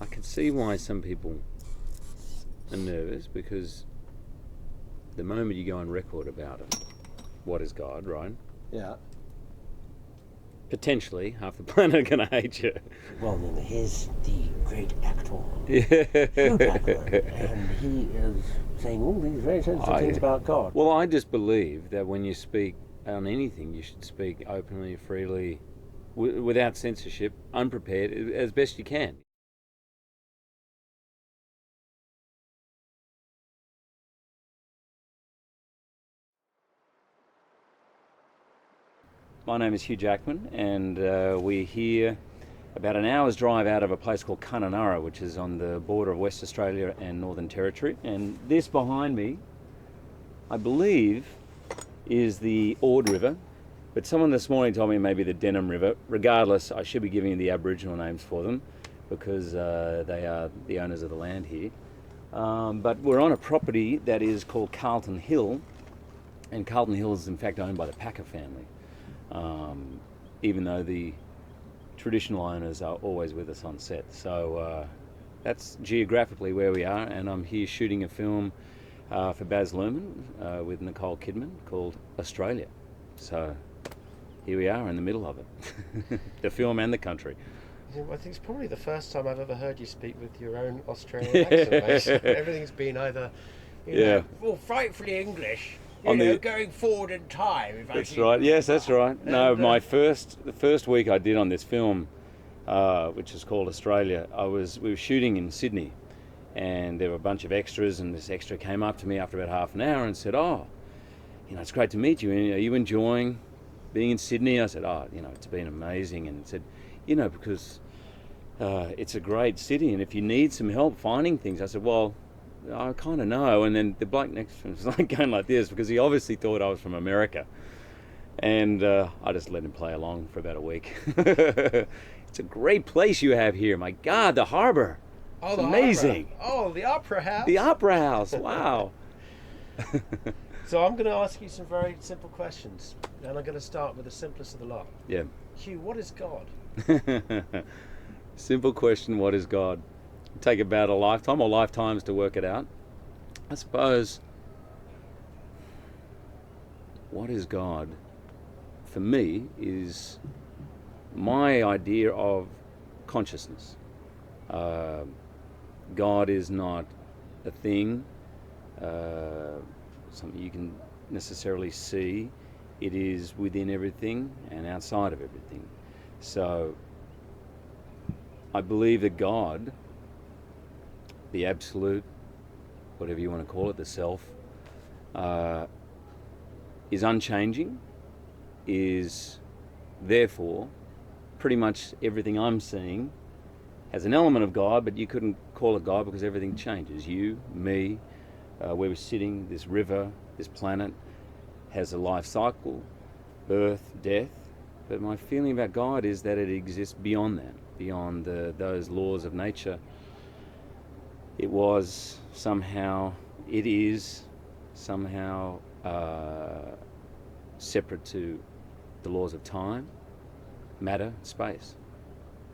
I can see why some people are nervous, because the moment you go on record about it, what is God, right? Yeah. Potentially half the planet are going to hate you. Well, then here's the great actor, Yeah. Hugh Jackman, and he is saying all these very sensitive things about God. Well, I just believe that when you speak on anything, you should speak openly, freely, without censorship, unprepared, as best you can. My name is Hugh Jackman, and we're here about an hour's drive out of a place called Kununurra, which is on the border of West Australia and Northern Territory. And this behind me, I believe, is the Ord River, but someone this morning told me maybe the Denham River. Regardless, I should be giving you the Aboriginal names for them, because they are the owners of the land here. But we're on a property that is called Carlton Hill, and Carlton Hill is in fact owned by the Packer family, even though the traditional owners are always with us on set. So that's geographically where we are, and I'm here shooting a film for Baz Luhrmann with Nicole Kidman called Australia. So here we are in the middle of it, the film and the country. I think it's probably the first time I've ever heard you speak with your own Australian accent, mate. Everything's been either, frightfully English, going forward in time. That's right. Yes, that's right. No, the first week I did on this film, which is called Australia, we were shooting in Sydney, and there were a bunch of extras, and this extra came up to me after about half an hour and said, "Oh, it's great to meet you. Are you enjoying being in Sydney?" I said, "Oh, it's been amazing." And he said, because it's a great city, and if you need some help finding things. I said, "Well, I kind of know." And then the bloke next to him was like going like this, because he obviously thought I was from America. And I just let him play along for about a week. It's a great place you have here. My God, the harbour. Oh, it's the amazing. Harbour. Oh, the Opera House. The Opera House. Wow. So I'm going to ask you some very simple questions, and I'm going to start with the simplest of the lot. Yeah. Hugh, what is God? Simple question, what is God? Take about a lifetime or lifetimes to work it out. I suppose, what is God, for me, is my idea of consciousness. God is not a thing, something you can necessarily see. It is within everything and outside of everything. So I believe that God, the absolute, whatever you want to call it, the self, is unchanging, is therefore pretty much everything I'm seeing has an element of God, but you couldn't call it God because everything changes. You, me, where we're sitting, this river, this planet has a life cycle, birth, death. But my feeling about God is that it exists beyond that, beyond those laws of nature. It is somehow separate to the laws of time, matter, space.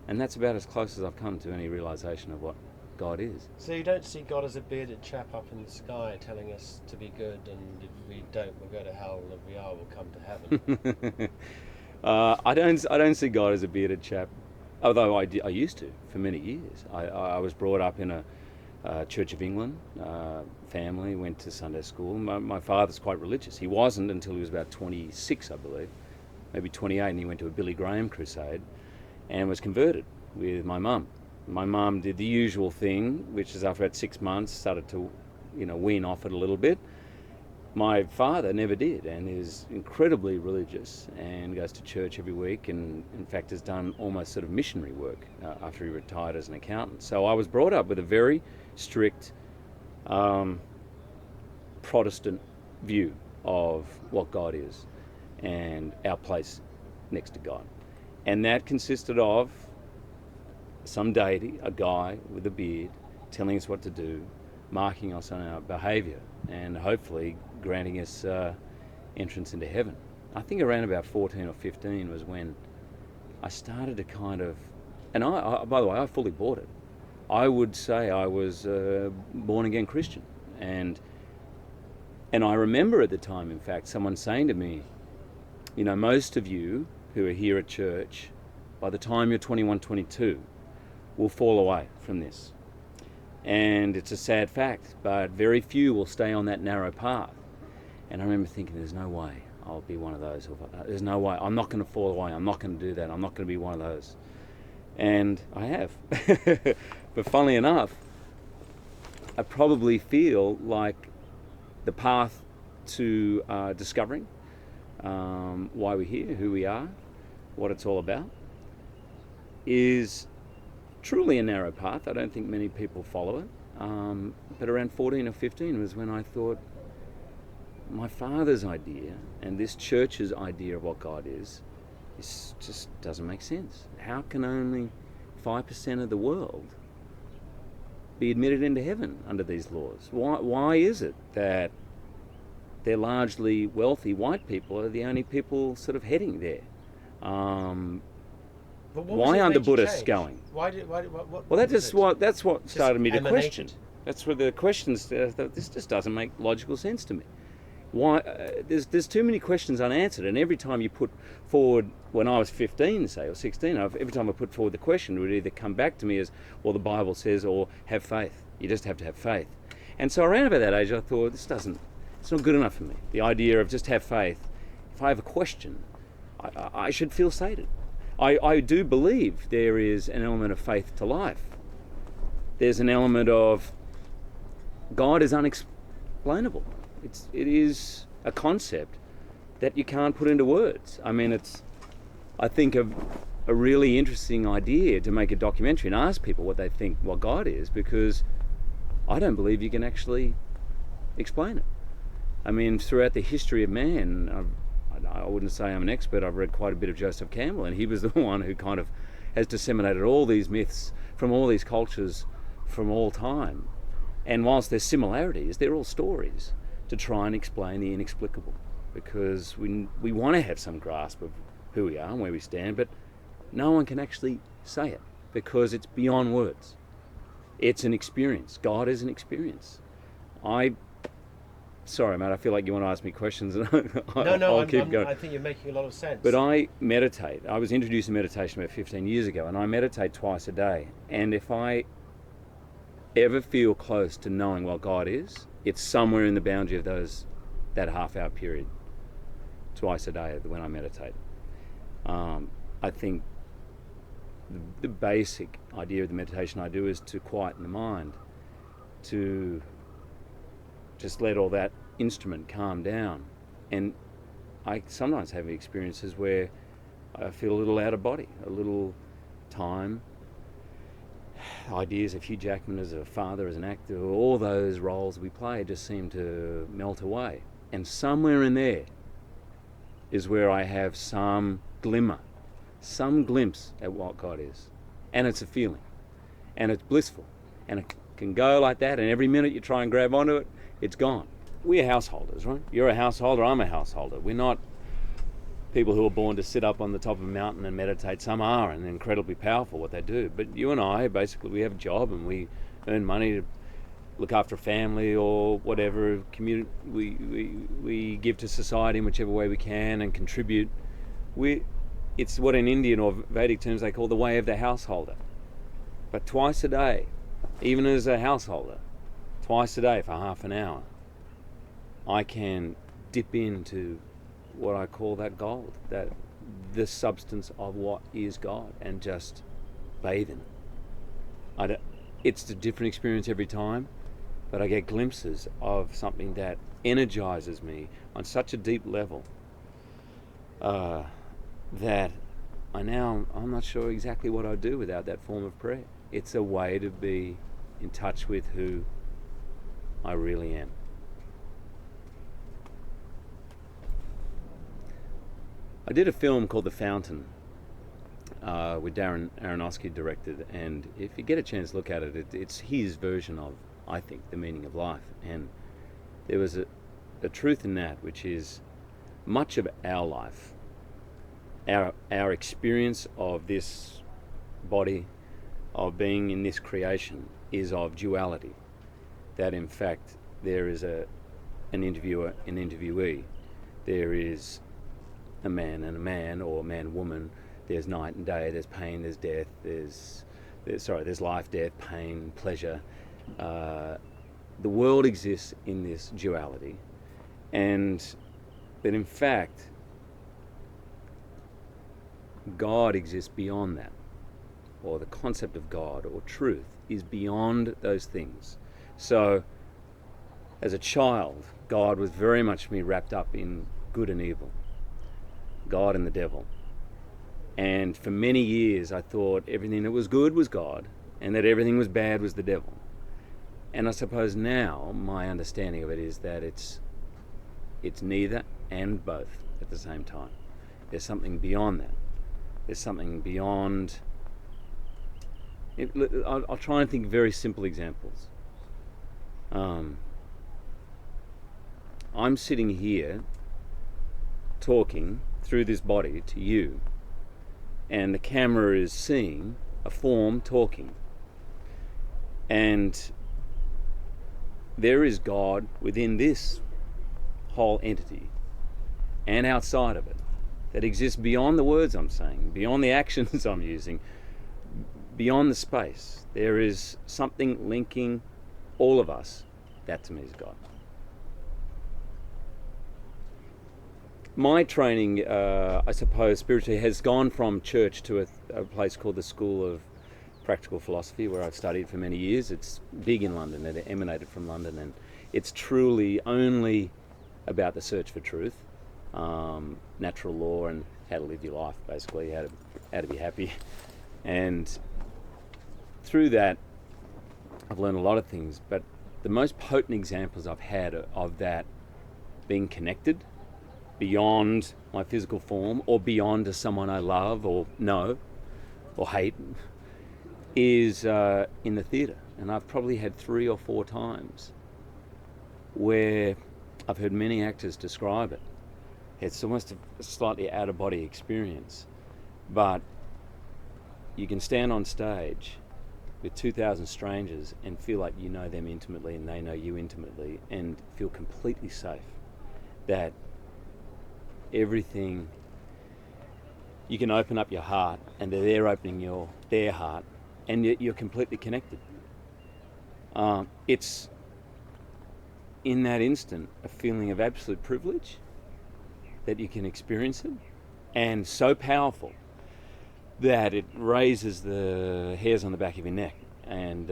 And that's about as close as I've come to any realization of what God is. So you don't see God as a bearded chap up in the sky telling us to be good, and if we don't, we'll go to hell, and if we are, we'll come to heaven. I don't see God as a bearded chap, although I used to for many years. I was brought up in a Church of England family, went to Sunday school. My father's quite religious. He wasn't until he was about 26, I believe, maybe 28, and he went to a Billy Graham crusade and was converted with my mum. My mum did the usual thing, which is after about 6 months started to wean off it a little bit. My father never did, and is incredibly religious and goes to church every week, and in fact has done almost sort of missionary work after he retired as an accountant. So I was brought up with a very strict Protestant view of what God is and our place next to God. And that consisted of some deity, a guy with a beard, telling us what to do, marking us on our behaviour, and hopefully granting us entrance into heaven. I think around about 14 or 15 was when I started to kind of, and I by the way, I fully bought it. I would say I was a born-again Christian. And I remember at the time, in fact, someone saying to me, you know, most of you who are here at church, by the time you're 21, 22, will fall away from this. And it's a sad fact, but very few will stay on that narrow path. And I remember thinking, there's no way I'll be one of those. There's no way. I'm not going to fall away. I'm not going to do that. I'm not going to be one of those. And I have. But funnily enough, I probably feel like the path to discovering why we're here, who we are, what it's all about, is truly a narrow path. I don't think many people follow it. But around 14 or 15 was when I thought, my father's idea and this church's idea of what God is just doesn't make sense. How can only 5% of the world be admitted into heaven under these laws? Why is it that they're largely wealthy white people are the only people sort of heading there? Why aren't the Buddhists going? That's what started me to question. That's where the questions. This just doesn't make logical sense to me. Why? There's too many questions unanswered, and every time you put forward, when I was 15, say, or 16, every time I put forward the question, it would either come back to me as, well, the Bible says, or have faith. You just have to have faith. And so around about that age, I thought, it's not good enough for me. The idea of just have faith. If I have a question, I should feel sated. I do believe there is an element of faith to life. There's an element of God is unexplainable. It is a concept that you can't put into words. I mean, it's, I think, a really interesting idea to make a documentary and ask people what they think what God is, because I don't believe you can actually explain it. I mean, throughout the history of man, I wouldn't say I'm an expert. I've read quite a bit of Joseph Campbell, and he was the one who kind of has disseminated all these myths from all these cultures from all time. And whilst there's similarities, they're all stories to try and explain the inexplicable, because we want to have some grasp of who we are and where we stand, but no one can actually say it because it's beyond words. It's an experience. God is an experience. Sorry, mate, I feel like you want to ask me questions. I'll keep going. I think you're making a lot of sense. But I meditate. I was introduced to meditation about 15 years ago, and I meditate twice a day. And if I ever feel close to knowing what God is, it's somewhere in the boundary of that half-hour period, twice a day when I meditate. I think the basic idea of the meditation I do is to quieten the mind, to just let all that instrument calm down. And I sometimes have experiences where I feel a little out of body, a little time. Ideas of Hugh Jackman as a father, as an actor, all those roles we play just seem to melt away. And somewhere in there is where I have some glimmer, some glimpse at what God is. And it's a feeling. And it's blissful. And it can go like that, and every minute you try and grab onto it, it's gone. We're householders, right? You're a householder, I'm a householder. We're not people who are born to sit up on the top of a mountain and meditate. Some are, and they're incredibly powerful what they do. But you and I, basically, we have a job and we earn money to look after a family or whatever. We give to society in whichever way we can and contribute. It's what in Indian or Vedic terms they call the way of the householder. But twice a day, even as a householder, twice a day for half an hour, I can dip into what I call that gold, that the substance of what is God, and just bathe in it. It's a different experience every time, but I get glimpses of something that energizes me on such a deep level that I'm not sure exactly what I'd do without that form of prayer. It's a way to be in touch with who I really am. I did a film called The Fountain, with Darren Aronofsky directed, and if you get a chance to look at it, it's his version of, I think, the meaning of life. And there was a truth in that, which is much of our life, our experience of this body, of being in this creation is of duality. That in fact there is an interviewer, an interviewee. There is a man and a man, or man, woman. There's night and day. There's pain. There's death. There's life, death, pain, pleasure. The world exists in this duality, and that in fact God exists beyond that, or the concept of God or truth is beyond those things. So as a child, God was very much me wrapped up in good and evil, God and the devil. And for many years I thought everything that was good was God and that everything was bad was the devil. And I suppose now my understanding of it is that it's neither and both at the same time. There's something beyond that. There's something beyond... I'll try and think of very simple examples. I'm sitting here talking through this body to you, and the camera is seeing a form talking. And there is God within this whole entity and outside of it that exists beyond the words I'm saying, beyond the actions I'm using, beyond the space. There is something linking all of us. That to me is God. My training, I suppose, spiritually has gone from church to a place called the School of Practical Philosophy, where I've studied for many years. It's big in London. It emanated from London, and it's truly only about the search for truth, natural law, and how to live your life, basically, how to be happy. And through that, I've learned a lot of things, but the most potent examples I've had of that being connected beyond my physical form or beyond to someone I love or know or hate is in the theatre. And I've probably had 3 or 4 times where I've heard many actors describe it. It's almost a slightly out-of-body experience, but you can stand on stage with 2,000 strangers and feel like you know them intimately and they know you intimately, and feel completely safe. That everything, you can open up your heart and they're opening their heart, and you're completely connected. It's in that instant a feeling of absolute privilege that you can experience it, and so powerful that it raises the hairs on the back of your neck, and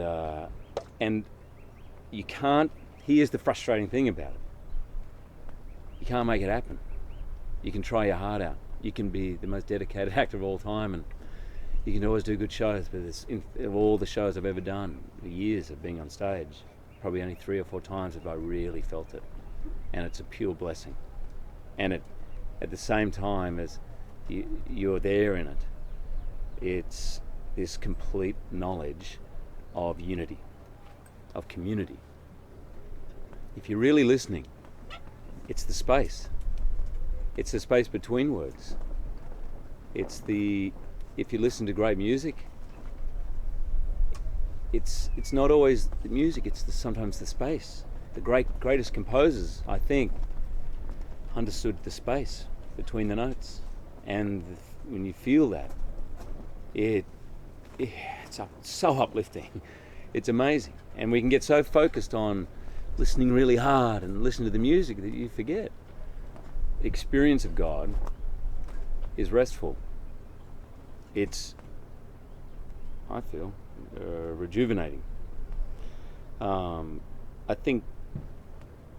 you can't. Here's the frustrating thing about it: you can't make it happen. You can try your heart out. You can be the most dedicated actor of all time, and you can always do good shows. But of all the shows I've ever done, the years of being on stage, probably only 3 or 4 times have I really felt it, and it's a pure blessing. And it, at the same time as you're there in it, it's this complete knowledge of unity, of community. If you're really listening, it's the space. It's the space between words. If you listen to great music, it's not always the music, it's sometimes the space. The greatest composers, I think, understood the space between the notes. And when you feel that, it's so uplifting. It's amazing. And we can get so focused on listening really hard and listening to the music that you forget. The experience of God is restful. It's, I feel, rejuvenating. I think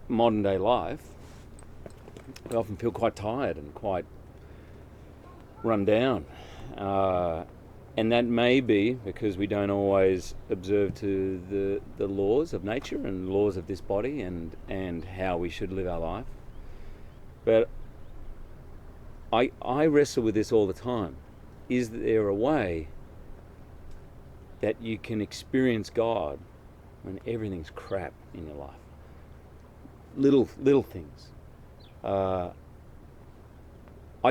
modern day life, we often feel quite tired and quite run down. And that may be because we don't always observe to the laws of nature and laws of this body and how we should live our life. But I wrestle with this all the time. Is there a way that you can experience God when everything's crap in your life? Little things. I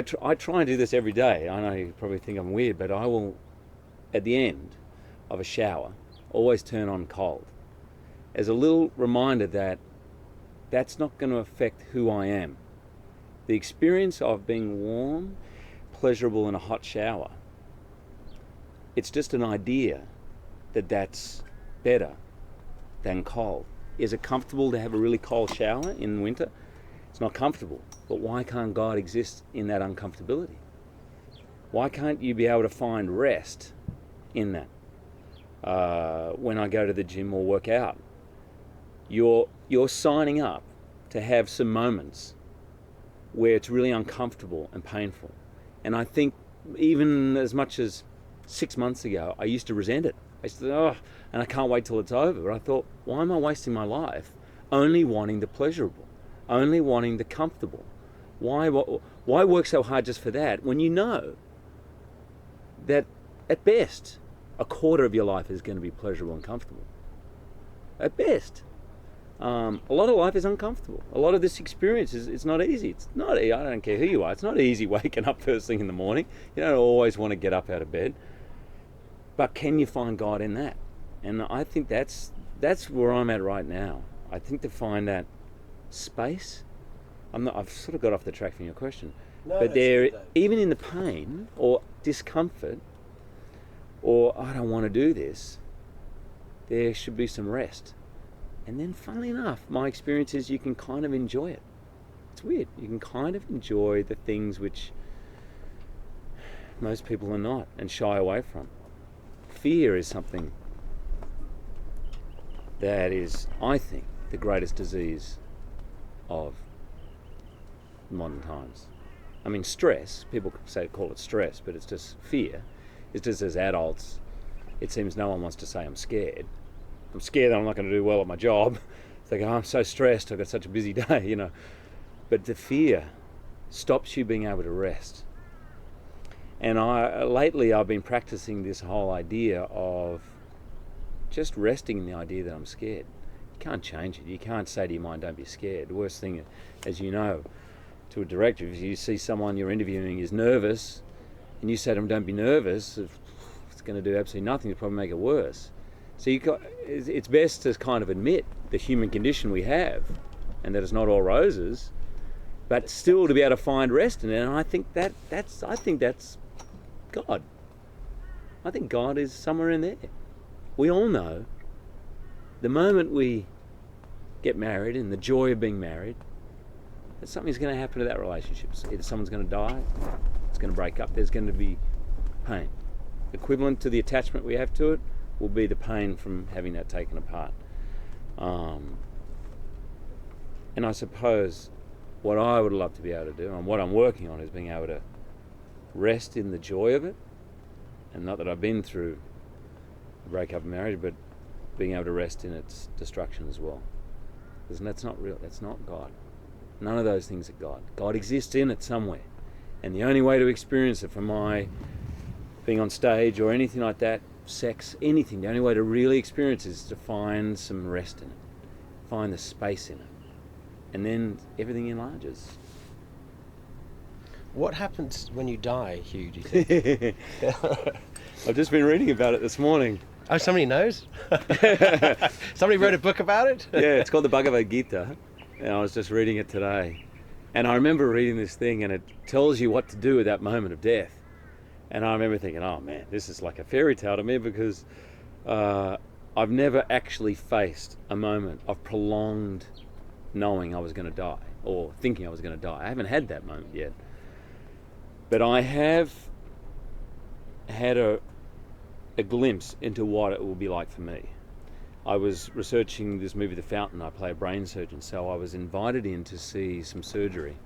try and do this every day. I know you probably think I'm weird, but I will, at the end, of a shower always turn on cold, as a little reminder that that's not going to affect who I am. The experience of being warm, pleasurable in a hot shower, it's just an idea that that's better than cold. Is it comfortable to have a really cold shower in winter? It's not comfortable, but why can't God exist in that uncomfortability? Why can't you be able to find rest in that? When I go to the gym or work out, you're signing up to have some moments where it's really uncomfortable and painful. And I think even as much as 6 months ago, I used to resent it. I used to, and I can't wait till it's over. But I thought, why am I wasting my life only wanting the pleasurable, only wanting the comfortable? Why work so hard just for that when you know that at best a quarter of your life is going to be pleasurable and comfortable? At best. A lot of life is uncomfortable. A lot of this experience it's not easy. It's not. I don't care who you are. It's not easy waking up first thing in the morning. You don't always want to get up out of bed. But can you find God in that? And I think that's where I'm at right now. I think to find that space. I've sort of got off the track from your question. No, but there, even in the pain or discomfort, or I don't want to do this, there should be some rest. And then, funnily enough, my experience is you can kind of enjoy it. It's weird. You can kind of enjoy the things which most people are not and shy away from. Fear is something that is, I think, the greatest disease of modern times. I mean, stress, people call it stress, but it's just fear. It's just as adults, it seems no one wants to say I'm scared. I'm scared that I'm not going to do well at my job. It's like, I'm so stressed, I've got such a busy day, you know. But the fear stops you being able to rest. And lately I've been practicing this whole idea of just resting in the idea that I'm scared. You can't change it. You can't say to your mind, don't be scared. The worst thing, as you know, to a director, if you see someone you're interviewing is nervous, and you say to them, don't be nervous, it's going to do absolutely nothing. It'll probably make it worse. So it's best to kind of admit the human condition we have, and that it's not all roses, but still to be able to find rest in it. And I think that's God. I think God is somewhere in there. We all know the moment we get married and the joy of being married, that something's going to happen to that relationship. Either someone's going to die, it's going to break up, there's going to be pain. Equivalent to the attachment we have to it will be the pain from having that taken apart. And I suppose what I would love to be able to do, and what I'm working on, is being able to rest in the joy of it. And not that I've been through a breakup of marriage, but being able to rest in its destruction as well. Because that's not real, that's not God. None of those things are God. God exists in it somewhere. And the only way to experience it, from my being on stage or anything like that, sex, anything, the only way to really experience it is to find some rest in it, find the space in it, and then everything enlarges. What happens when you die, Hugh, do you think? I've just been reading about it this morning. Oh, somebody knows? Somebody wrote a book about it? Yeah, it's called the Bhagavad Gita, and I was just reading it today. And I remember reading this thing, and it tells you what to do at that moment of death. And I remember thinking, oh man, this is like a fairy tale to me, because I've never actually faced a moment of prolonged knowing I was going to die, or thinking I was going to die. I haven't had that moment yet. But I have had a glimpse into what it will be like for me. I was researching this movie, The Fountain. I play a brain surgeon, so I was invited in to see some surgery.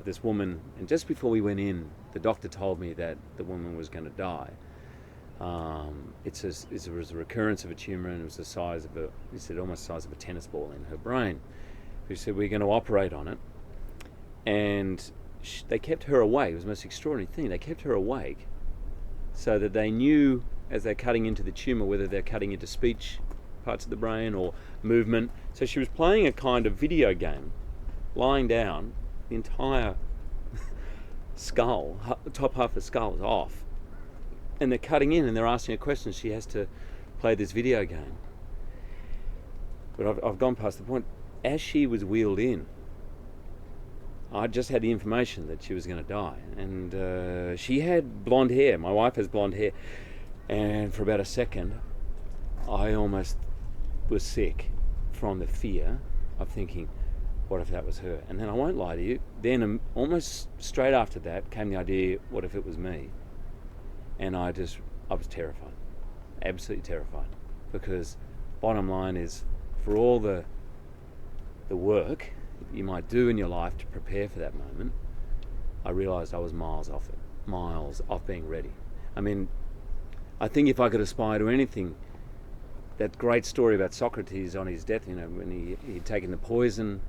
This woman, and just before we went in, the doctor told me that the woman was going to die. It was a recurrence of a tumour, and it was the size of he said almost the size of a tennis ball in her brain. He said, we're going to operate on it. And they kept her awake. It was the most extraordinary thing. They kept her awake so that they knew, as they're cutting into the tumour, whether they're cutting into speech parts of the brain or movement. So she was playing a kind of video game, lying down, the entire skull, the top half of the skull was off. and they're cutting in and they're asking her questions. She has to play this video game. But I've gone past the point. As she was wheeled in, I just had the information that she was going to die. And she had blonde hair. My wife has blonde hair. And for about a second, I almost was sick from the fear of thinking, what if that was her? And then I won't lie to you, then almost straight after that came the idea, what if it was me? And I was terrified, absolutely terrified. Because bottom line is, for all the work you might do in your life to prepare for that moment, I realised I was miles off it, miles off being ready. I mean, I think if I could aspire to anything, that great story about Socrates on his death, when he'd taken the poison,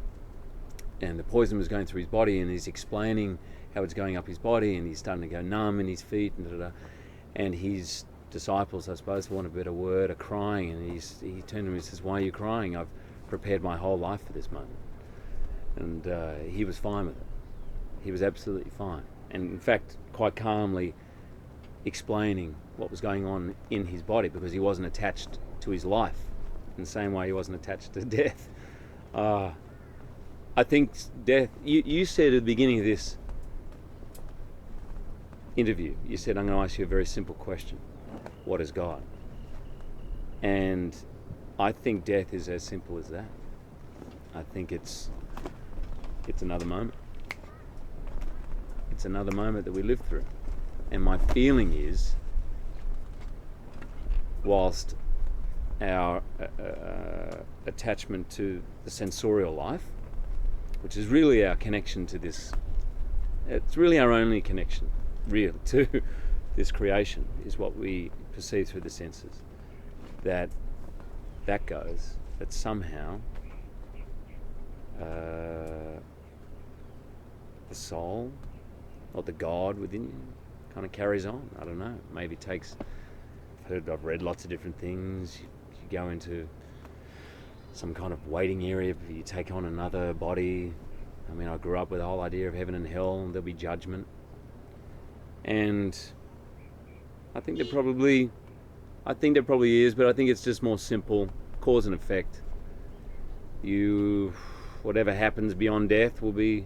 and the poison was going through his body, and he's explaining how it's going up his body, and he's starting to go numb in his feet, and his disciples, I suppose, for want of a better word, are crying, and he turned to him and says, "Why are you crying? I've prepared my whole life for this moment." And he was fine with it. He was absolutely fine, and in fact, quite calmly explaining what was going on in his body, because he wasn't attached to his life in the same way he wasn't attached to death. I think death, you said at the beginning of this interview, you said, I'm going to ask you a very simple question. What is God? And I think death is as simple as that. I think it's another moment. It's another moment that we live through. And my feeling is, whilst our attachment to the sensorial life, which is really our connection to this, it's really our only connection, real, to this creation, is what we perceive through the senses, that goes, that somehow the soul, or the God within you, kind of carries on. I don't know, maybe takes, I've read lots of different things. You go into some kind of waiting area, you take on another body. I mean, I grew up with the whole idea of heaven and hell, and there'll be judgment. And I think there probably is, but I think it's just more simple, cause and effect. Whatever happens beyond death will be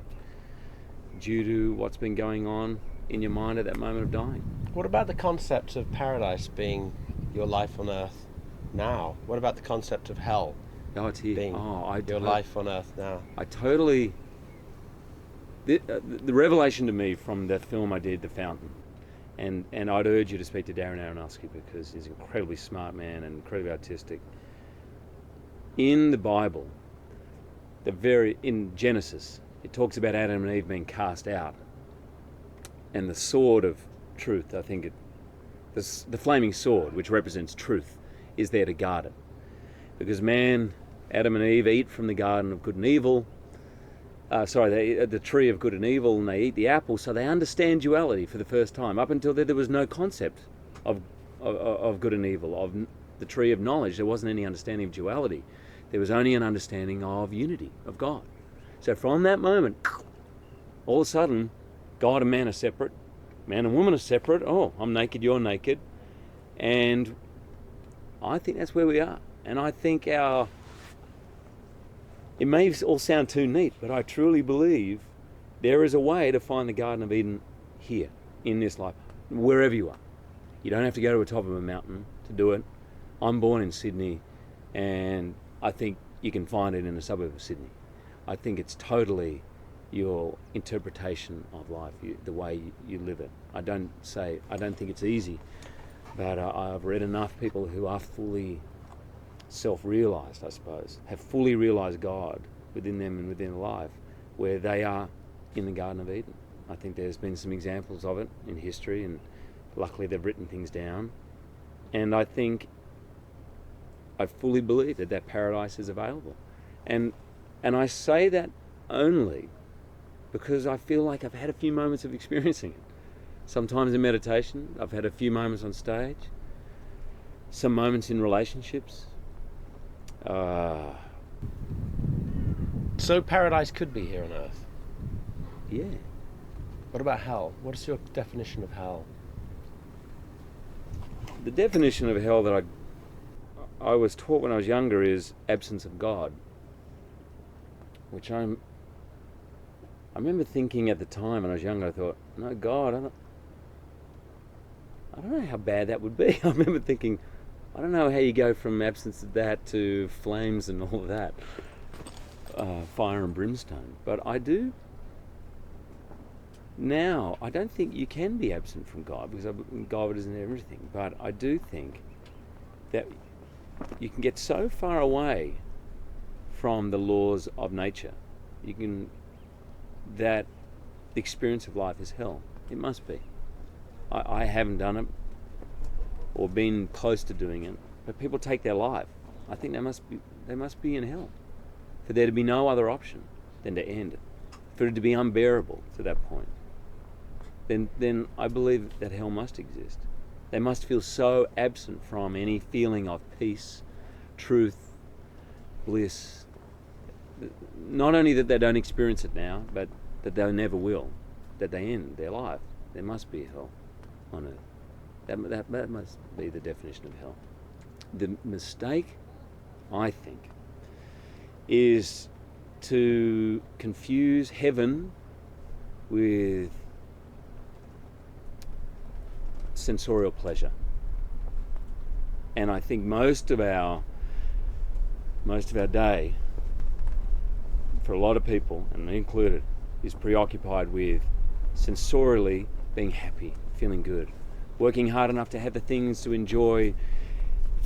due to what's been going on in your mind at that moment of dying. What about the concept of paradise being your life on earth now? What about the concept of hell? Oh, it's here. Being your life on earth now. I totally... The revelation to me from the film I did, The Fountain, and I'd urge you to speak to Darren Aronofsky, because he's an incredibly smart man and incredibly artistic. In the Bible, in Genesis, it talks about Adam and Eve being cast out, and the sword of truth, I think the flaming sword, which represents truth, is there to guard it. Because Adam and Eve eat from the garden of good and evil, the tree of good and evil, and they eat the apple, so they understand duality for the first time. Up until then, there was no concept of good and evil, of the tree of knowledge. There wasn't any understanding of duality. There was only an understanding of unity, of God. So from that moment, all of a sudden, God and man are separate, man and woman are separate. Oh, I'm naked, you're naked. And I think that's where we are. And I think it may all sound too neat, but I truly believe there is a way to find the Garden of Eden here, in this life, wherever you are. You don't have to go to the top of a mountain to do it. I'm born in Sydney, and I think you can find it in a suburb of Sydney. I think it's totally your interpretation of life, the way you live it. I don't think it's easy, but I've read enough people who are fully self-realized, I suppose, have fully realized God within them and within life, where they are in the Garden of Eden. I think there's been some examples of it in history, and luckily they've written things down. And I fully believe that paradise is available. And I say that only because I feel like I've had a few moments of experiencing it. Sometimes in meditation, I've had a few moments on stage, some moments in relationships. So paradise could be here on earth? Yeah. What about hell? What is your definition of hell? the definition of hell that I was taught when I was younger is absence of God, which I remember thinking at the time when I was younger, I thought, no God, I don't know how bad that would be. I remember thinking, I don't know how you go from absence of that to flames and all of that, fire and brimstone. But I do now. I don't think you can be absent from God, because God isn't everything. But I do think that you can get so far away from the laws of nature, that the experience of life is hell. It must be. I haven't done it or been close to doing it, but people take their life. I think they must be in hell, for there to be no other option than to end it, for it to be unbearable to that point. Then I believe that hell must exist. They must feel so absent from any feeling of peace, truth, bliss. Not only that they don't experience it now, but that they never will, that they end their life. There must be hell on earth. That must be the definition of hell. The mistake, I think, is to confuse heaven with sensorial pleasure. And I think most of our day, for a lot of people, and me included, is preoccupied with sensorially being happy, feeling good, working hard enough to have the things to enjoy,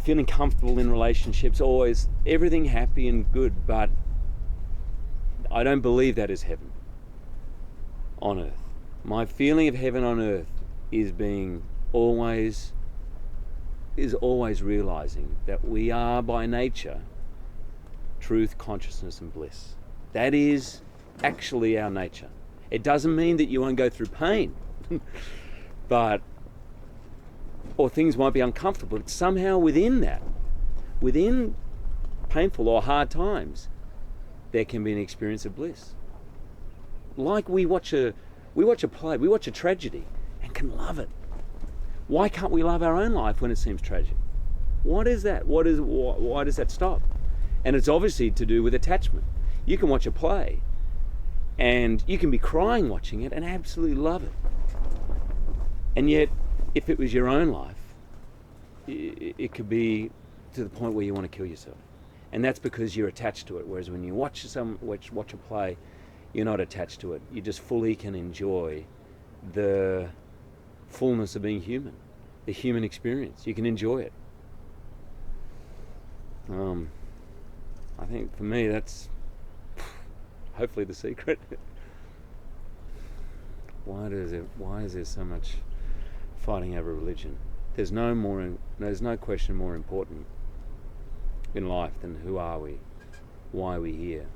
feeling comfortable in relationships, always everything happy and good. But I don't believe that is heaven on earth. My feeling of heaven on earth is always realizing that we are by nature truth, consciousness and bliss. That is actually our nature. It doesn't mean that you won't go through pain, or things might be uncomfortable, but somehow within painful or hard times, there can be an experience of bliss. Like we watch a play, we watch a tragedy and can love it. Why can't we love our own life when it seems tragic? What is that? Why does that stop? And it's obviously to do with attachment. You can watch a play and you can be crying watching it and absolutely love it. And yet, if it was your own life, it could be to the point where you want to kill yourself. And that's because you're attached to it. Whereas when you watch a play, you're not attached to it. You just fully can enjoy the fullness of being human, the human experience. You can enjoy it. I think for me that's hopefully the secret. Why is there so much fighting over religion? There's no question more important in life than who are we, why are we here,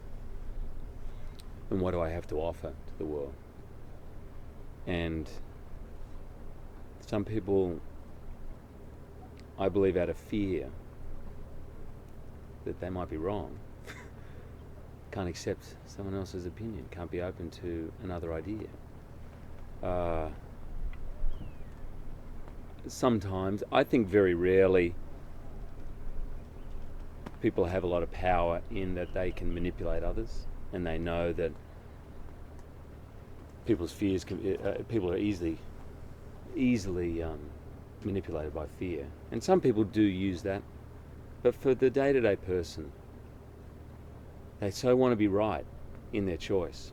and what do I have to offer to the world. And some people, I believe, out of fear that they might be wrong, can't accept someone else's opinion, can't be open to another idea. Sometimes, I think very rarely, people have a lot of power in that they can manipulate others, and they know that people's fears people are easily manipulated by fear. And some people do use that, but for the day-to-day person, they so want to be right in their choice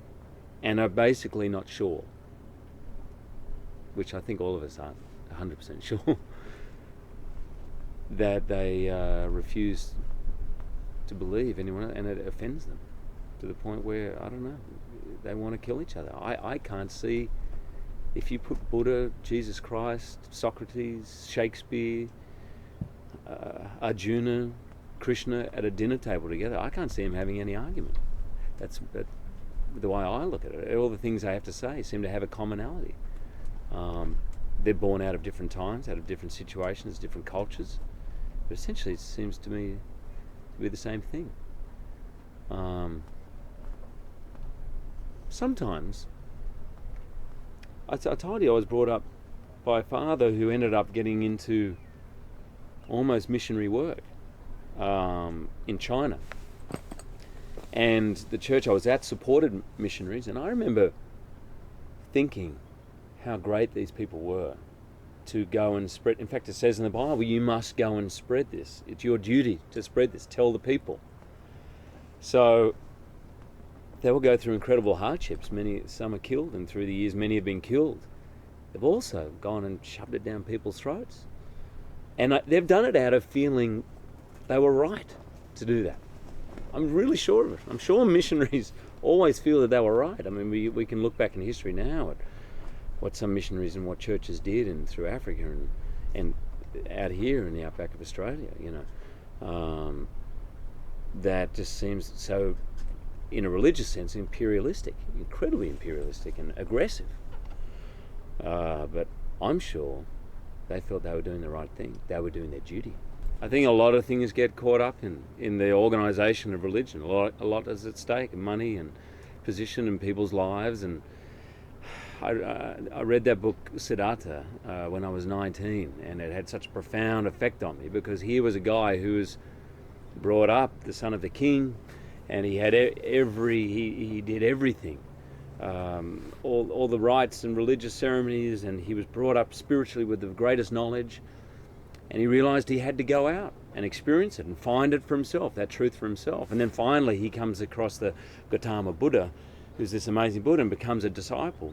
and are basically not sure, which I think all of us aren't 100% sure, that they refuse to believe anyone, and it offends them to the point where, I don't know, they want to kill each other. I can't see, if you put Buddha, Jesus Christ, Socrates, Shakespeare, Arjuna, Krishna at a dinner table together, I can't see them having any argument. That's the way I look at it. All the things they have to say seem to have a commonality. They're born out of different times, out of different situations, different cultures, but essentially it seems to me to be the same thing. Sometimes, I told you I was brought up by a father who ended up getting into almost missionary work in China. And the church I was at supported missionaries, and I remember thinking how great these people were to go and spread. In fact, it says in the Bible, you must go and spread this. It's your duty to spread this. Tell the people. So they will go through incredible hardships. Some are killed, and through the years, many have been killed. They've also gone and shoved it down people's throats. And they've done it out of feeling they were right to do that. I'm really sure of it. I'm sure missionaries always feel that they were right. I mean, we can look back in history now at what some missionaries and what churches did and through Africa and out here in the outback of Australia, that just seems so, in a religious sense, imperialistic, incredibly imperialistic and aggressive. But I'm sure they felt they were doing the right thing. They were doing their duty. I think a lot of things get caught up in the organisation of religion. A lot is at stake, money and position in people's lives. And I read that book Siddhartha when I was 19, and it had such a profound effect on me, because here was a guy who was brought up the son of the king, and he had he did everything, all the rites and religious ceremonies, and he was brought up spiritually with the greatest knowledge. And he realised he had to go out and experience it and find it for himself, that truth for himself. And then finally he comes across the Gautama Buddha, who's this amazing Buddha, and becomes a disciple.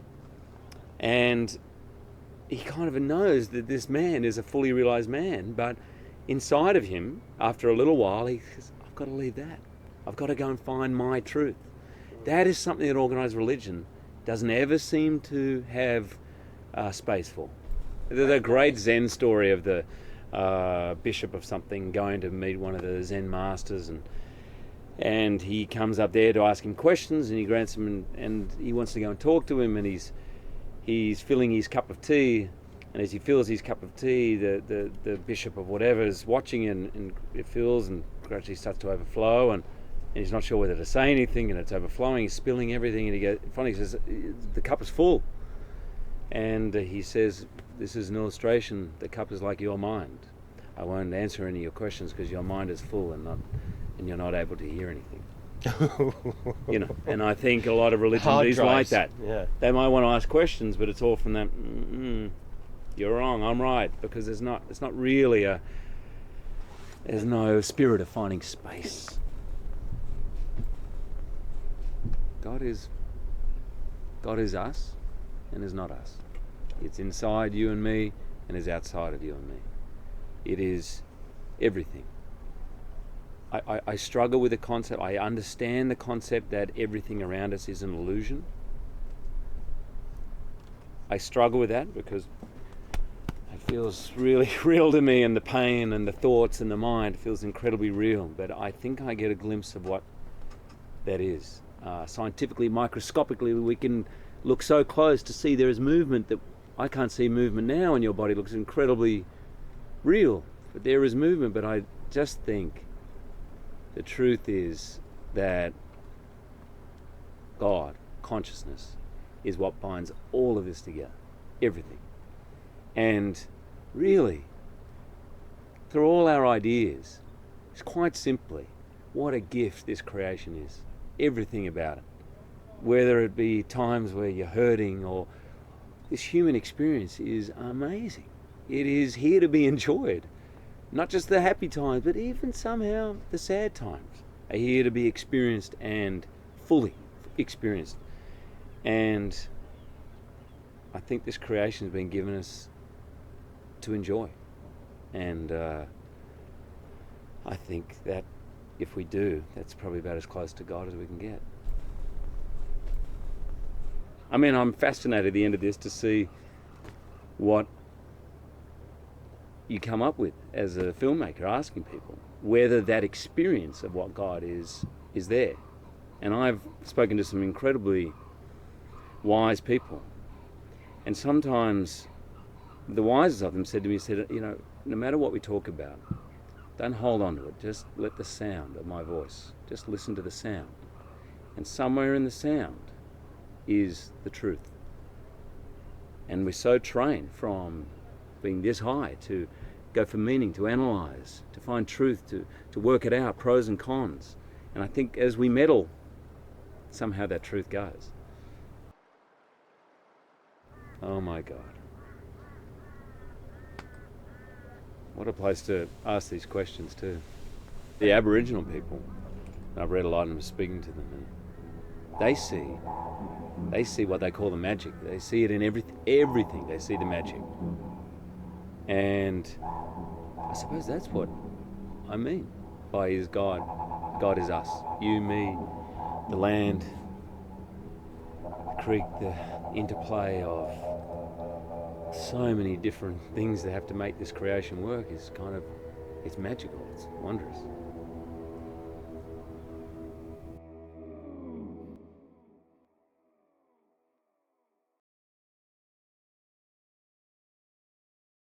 And he kind of knows that this man is a fully realised man, but inside of him, after a little while, he says, I've got to leave that. I've got to go and find my truth. That is something that organised religion doesn't ever seem to have space for. There's a great Zen story of the bishop of something going to meet one of the Zen masters, and he comes up there to ask him questions, and he grants him, and he wants to go and talk to him, and he's filling his cup of tea, and as he fills his cup of tea, the bishop of whatever is watching, and it fills and gradually starts to overflow, and he's not sure whether to say anything, and it's overflowing, he's spilling everything, and finally he says, the cup is full. And he says, this is an illustration, the cup is like your mind. I won't answer any of your questions because your mind is full and you're not able to hear anything. And I think a lot of religion is like that. Yeah. They might want to ask questions, but it's all from that, you're wrong, I'm right, because it's not really there's no spirit of finding space. God is us and is not us. It's inside you and me and is outside of you and me. It is everything. I struggle with the concept. I understand the concept that everything around us is an illusion. I struggle with that because it feels really real to me, and the pain and the thoughts and the mind feels incredibly real. But I think I get a glimpse of what that is. Scientifically, microscopically, we can look so close to see there is movement that I can't see movement now, and your body looks incredibly real. But there is movement, but I just think the truth is that God, consciousness, is what binds all of this together, everything. And really, through all our ideas, it's quite simply what a gift this creation is. Everything about it. Whether it be times where you're hurting, or this human experience is amazing. It is here to be enjoyed. Not just the happy times, but even somehow the sad times are here to be experienced and fully experienced. And I think this creation has been given us to enjoy. And I think that if we do, that's probably about as close to God as we can get. I mean, I'm fascinated at the end of this to see what you come up with as a filmmaker, asking people whether that experience of what God is there. And I've spoken to some incredibly wise people, and sometimes the wisest of them said to me, no matter what we talk about, don't hold on to it, just let the sound of my voice, just listen to the sound. And somewhere in the sound is the truth. And we're so trained from being this high to go for meaning, to analyse, to find truth, to work it out, pros and cons. And I think as we meddle, somehow that truth goes. Oh my God. What a place to ask these questions too. The Aboriginal people, I've read a lot and I'm speaking to them, and they see what they call the magic. They see it in everything. They see the magic. And I suppose that's what I mean by is God. God is us. You, me, the land, the creek, the interplay of so many different things that have to make this creation work is kind of, it's magical, it's wondrous.